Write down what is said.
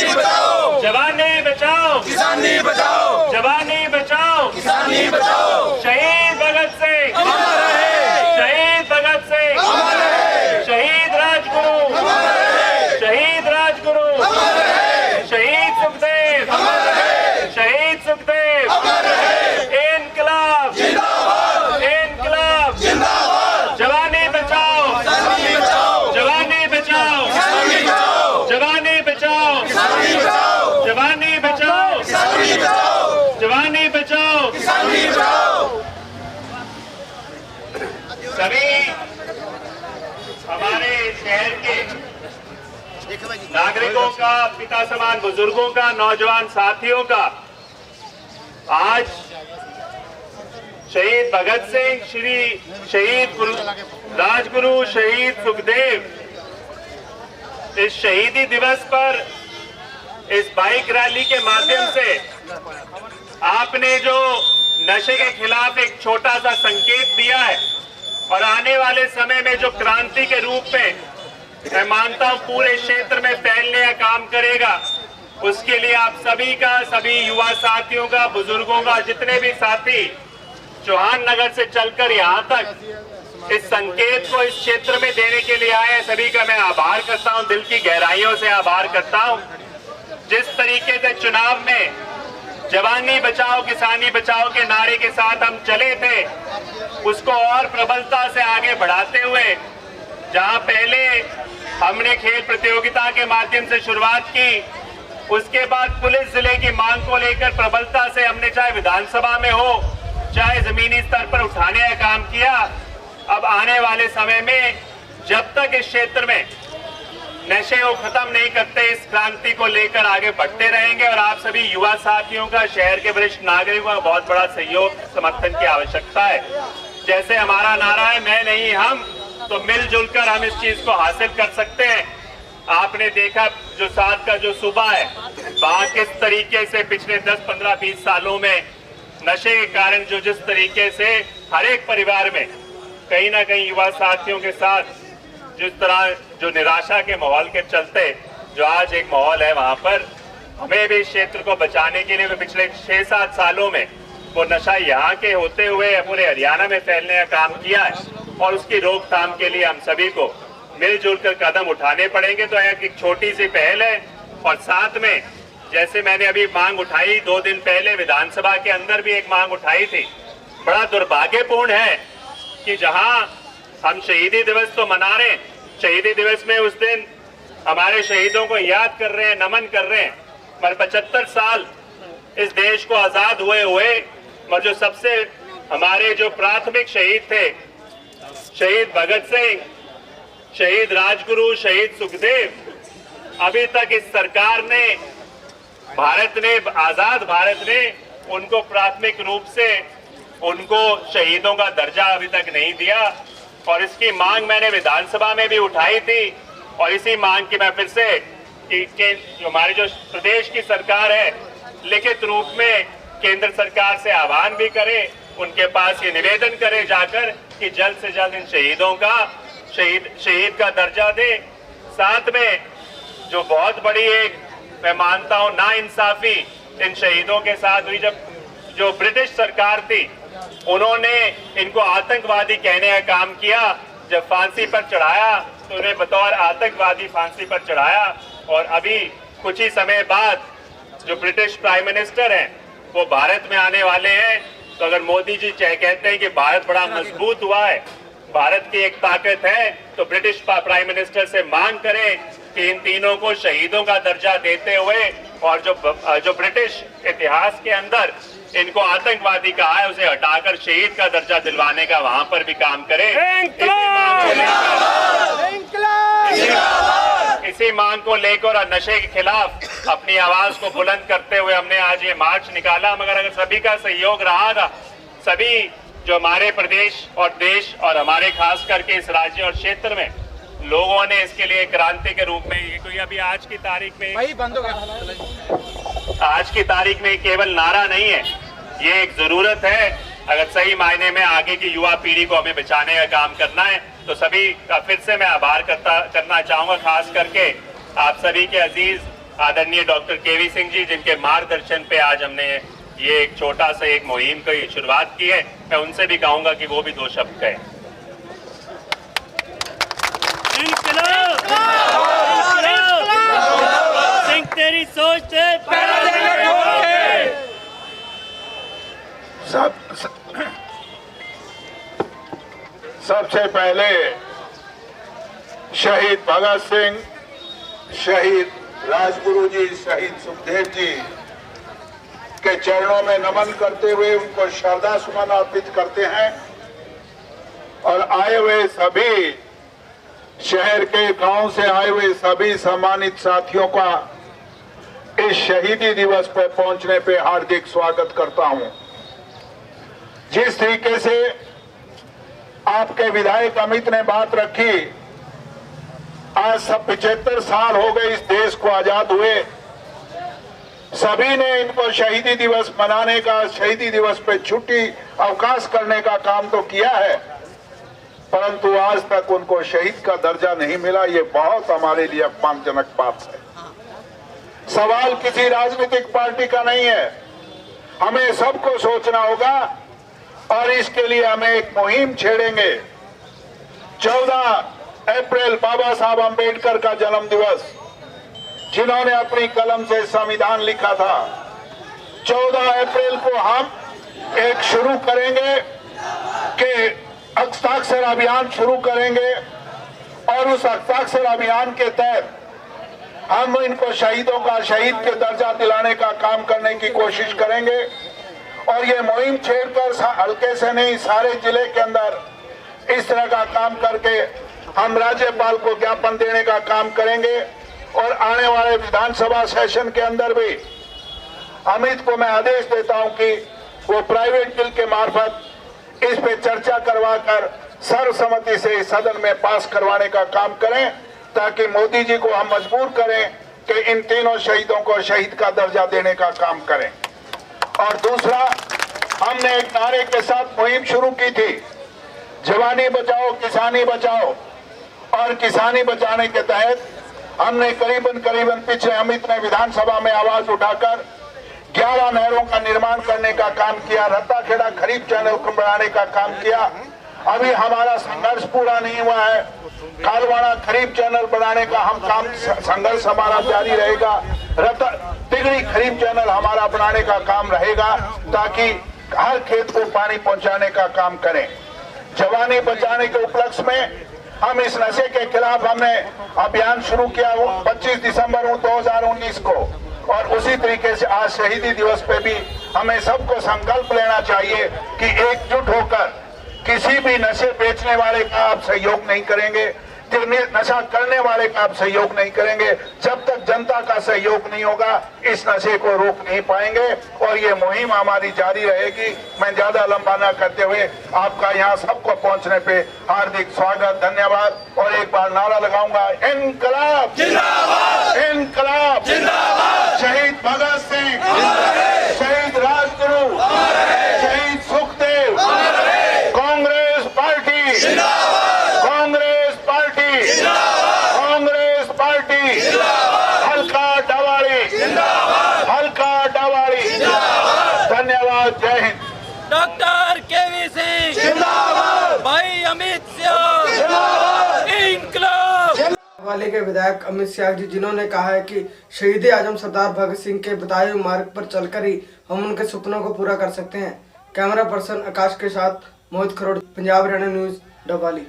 किसानी बचाओ, जवानी बचाओ, किसानी बचाओ, जवानी बचाओ, किसानी बचाओ। शहीद भगत सिंह अमर रहे, शहीद भगत सिंह, अमर रहे, शहीद राजगुरु, अमर रहे, शहीद राजगुरु, अमर रहे, शहीद सुखदेव, अमर रहे, शहीद सुखदेव, अमर रहे। इनकलाब जिंदाबाद, इनकलाब, जिंदाबाद। जवानी बचाओ, किसानी बचाओ, जवानी बचाओ, किसानी बचाओ, जवानी बचाओ, किसानी बचाओ, जवानी बचाओ, किसानी बचाओ, जवानी बचाओ। किसानी बचाओ। सभी हमारे शहर के नागरिकों का, पिता समान बुजुर्गों का, नौजवान साथियों का आज शहीद भगत सिंह, शहीद राजगुरु, शहीद सुखदेव, इस शहीदी दिवस पर इस बाइक रैली के माध्यम से आपने जो नशे के खिलाफ एक छोटा सा संकेत दिया है और आने वाले समय में जो क्रांति के रूप में मैं मानता हूं पूरे क्षेत्र में फैलने का काम करेगा, उसके लिए आप सभी का, सभी युवा साथियों का, बुजुर्गों का, जितने भी साथी चौहान नगर से चलकर यहाँ तक इस संकेत को इस क्षेत्र में देने के लिए आए, सभी का मैं आभार करता हूं, दिल की गहराइयों से आभार करता हूं। जिस तरीके से चुनाव में जवानी बचाओ, किसानी बचाओ के नारे के साथ हम चले थे, उसको और प्रबलता से आगे बढ़ाते हुए, जहां पहले हमने खेल प्रतियोगिता के माध्यम से शुरुआत की, उसके बाद पुलिस जिले की मांग को लेकर प्रबलता से हमने चाहे विधानसभा में हो, चाहे जमीनी स्तर पर उठाने का काम किया। अब आने वाले समय में जब तक इस क्षेत्र में नशे को खत्म नहीं करते, इस क्रांति को लेकर आगे बढ़ते रहेंगे और आप सभी युवा साथियों का, शहर के वरिष्ठ नागरिकों का बहुत बड़ा सहयोग, समर्थन की आवश्यकता है। जैसे हमारा नारा है, मैं नहीं हम, तो मिलजुल कर हम इस चीज को हासिल कर सकते हैं। आपने देखा जो साथ का जो सूबा है, वहां किस तरीके से पिछले 10, 15, 20 सालों में नशे के कारण जो जिस तरीके से हर एक परिवार में कहीं ना कहीं युवा साथियों के साथ जिस तरह जो निराशा के माहौल के चलते जो आज एक माहौल है, वहां पर हमें भी इस क्षेत्र को बचाने के लिए पिछले 6-7 सालों में वो नशा यहाँ के होते हुए पूरे हरियाणा में फैलने का काम किया है और उसकी रोकथाम के लिए हम सभी को मिलजुल कर कदम उठाने पड़ेंगे। तो एक छोटी सी पहल है और साथ में जैसे मैंने अभी मांग उठाई 2 दिन पहले विधानसभा के अंदर भी एक मांग उठाई थी, बड़ा दुर्भाग्यपूर्ण है कि जहां हम शहीदी दिवस तो मना रहे हैं, शहीदी दिवस में उस दिन हमारे शहीदों को याद कर रहे हैं, नमन कर रहे हैं, पर 75 साल इस देश को आजाद हुए और जो सबसे हमारे जो प्राथमिक शहीद थे, शहीद भगत सिंह, शहीद राजगुरु, शहीद सुखदेव, अभी तक इस सरकार ने, भारत ने, आजाद भारत ने उनको प्राथमिक रूप से उनको शहीदों का दर्जा अभी तक नहीं दिया और इसकी मांग मैंने विधानसभा में भी उठाई थी और इसी मांग की मैं फिर से कि हमारी जो प्रदेश की सरकार है लिखित रूप में केंद्र सरकार से आह्वान भी करे, उनके पास ये निवेदन करे जाकर कि जल्द से जल्द इन शहीदों का शहीद का दर्जा दे। साथ में जो बहुत बड़ी एक मैं मानता हूं नाइंसाफी इन शहीदों के साथ हुई, जब जो ब्रिटिश सरकार थी उन्होंने इनको आतंकवादी कहने का काम किया, जब फांसी पर चढ़ाया तो उन्हें बतौर आतंकवादी फांसी पर चढ़ाया और अभी कुछ ही समय बाद जो ब्रिटिश प्राइम मिनिस्टर हैं वो भारत में आने वाले हैं। तो अगर मोदी जी कहते हैं कि भारत बड़ा मजबूत हुआ है, भारत की एक ताकत है, तो ब्रिटिश प्राइम मिनिस्टर से मांग करें कि इन तीनों को शहीदों का दर्जा देते हुए और जो ब्रिटिश इतिहास के अंदर इनको आतंकवादी कहा है उसे हटाकर शहीद का दर्जा दिलवाने का वहां पर भी काम करें। इसी मांग को लेकर और नशे के खिलाफ अपनी आवाज को बुलंद करते हुए हमने आज ये मार्च निकाला। मगर अगर सभी का सहयोग रहा, सभी जो हमारे प्रदेश और देश और हमारे खास करके इस राज्य और क्षेत्र में लोगों ने इसके लिए क्रांति के रूप में, ये कोई अभी आज की तारीख में, आज की तारीख में केवल नारा नहीं है, ये एक जरूरत है। अगर सही मायने में आगे की युवा पीढ़ी को हमें बचाने का काम करना है तो सभी का फिर से मैं आभार करना चाहूंगा, खास करके आप सभी के अजीज आदरणीय डॉक्टर केवी सिंह जी, जिनके मार्गदर्शन पे आज हमने ये एक छोटा सा एक मुहिम की शुरुआत की है। मैं उनसे भी कहूंगा कि वो भी 2 शब्द कहें। सिंह तेरी सोच से सबसे पहले शहीद भगत सिंह, शहीद राजगुरु जी, शहीद सुखदेव जी के चरणों में नमन करते हुए उनको श्रद्धा सुमन अर्पित करते हैं और आए हुए सभी शहर के गांव से आए हुए सभी सम्मानित साथियों का इस शहीदी दिवस पर पहुंचने पे हार्दिक स्वागत करता हूं। जिस तरीके से आपके विधायक अमित ने बात रखी, आज सब 75 साल हो गए इस देश को आजाद हुए। सभी ने इनको शहीदी दिवस मनाने का, शहीदी दिवस पे छुट्टी अवकाश करने का काम तो किया है, परंतु आज तक उनको शहीद का दर्जा नहीं मिला। ये बहुत हमारे लिए अपमानजनक बात है। सवाल किसी राजनीतिक पार्टी का नहीं है, हमें सबको सोचना होगा और इसके लिए हमें एक मुहिम छेड़ेंगे। 14 अप्रैल बाबा साहब अंबेडकर का जन्म दिवस, जिन्होंने अपनी कलम से संविधान लिखा था। 14 अप्रैल को हम एक शुरू करेंगे कि हस्ताक्षर अभियान शुरू करेंगे और उस हस्ताक्षर अभियान के तहत हम इनको शहीदों का शहीद के दर्जा दिलाने का काम करने की कोशिश करेंगे। और ये मुहिम छेड़कर हल्के से नहीं, सारे जिले के अंदर इस तरह का काम करके हम राज्यपाल को ज्ञापन देने का काम करेंगे। और आने वाले विधानसभा सेशन के अंदर भी अमित को मैं आदेश देता हूं कि वो प्राइवेट बिल के मार्फत इस पे चर्चा करवाकर सर्वसम्मति से सदन में पास करवाने का काम करें, ताकि मोदी जी को हम मजबूर करें कि इन तीनों शहीदों को शहीद का दर्जा देने का काम करें। और दूसरा, हमने एक नारे के साथ मुहिम शुरू की थी, जवानी बचाओ किसानी बचाओ। और किसानी बचाने के तहत हमने करीबन पिछले अमित ने विधानसभा में आवाज उठाकर 11 नहरों का निर्माण करने का काम किया, रत्ता खेड़ा खरीफ चैनल को बढ़ाने का काम किया। अभी हमारा संघर्ष पूरा नहीं हुआ है, कालवाड़ा खरीफ चैनल बढ़ाने का हम काम संघर्ष हमारा जारी रहेगा। तिगड़ी खरीफ चैनल हमारा बनाने का काम रहेगा, ताकि हर खेत को पानी पहुंचाने का काम करें। जवानी बचाने के उपलक्ष्य में हम इस नशे के खिलाफ हमने अभियान शुरू किया 25 दिसंबर 2019 को। और उसी तरीके से आज शहीदी दिवस पे भी हमें सबको संकल्प लेना चाहिए कि एकजुट होकर किसी भी नशे बेचने वाले का आप सहयोग नहीं करेंगे, नशा करने वाले का आप सहयोग नहीं करेंगे। जब तक जनता का सहयोग नहीं होगा, इस नशे को रोक नहीं पाएंगे। और ये मुहिम हमारी जारी रहेगी। मैं ज्यादा लंबा न करते हुए आपका यहाँ सबको पहुँचने पे हार्दिक स्वागत, धन्यवाद। और एक बार नारा लगाऊंगा, इनकलाब जिंदाबाद, इनकलाब जिंदाबाद। शहीद भगत सिंह, शहीद राजगुरु, शहीद Sukhdev, Congress party, Congress party, Congress party, हल्का डवाड़ी, हल्का डवाड़ी। धन्यवाद, जय हिंद। डॉक्टर केवी सिंह जिंदाबाद, भाई अमित शाह इंकलाब। वाले के विधायक अमित शाह जी, जिन्होंने कहा है कि शहीद आजम सरदार भगत सिंह के बताए हुए मार्ग पर चलकर ही हम उनके सपनों को पूरा कर सकते हैं। कैमरा पर्सन आकाश के साथ मोहित खरोड़, पंजाब हरियाणा न्यूज, डबवाली।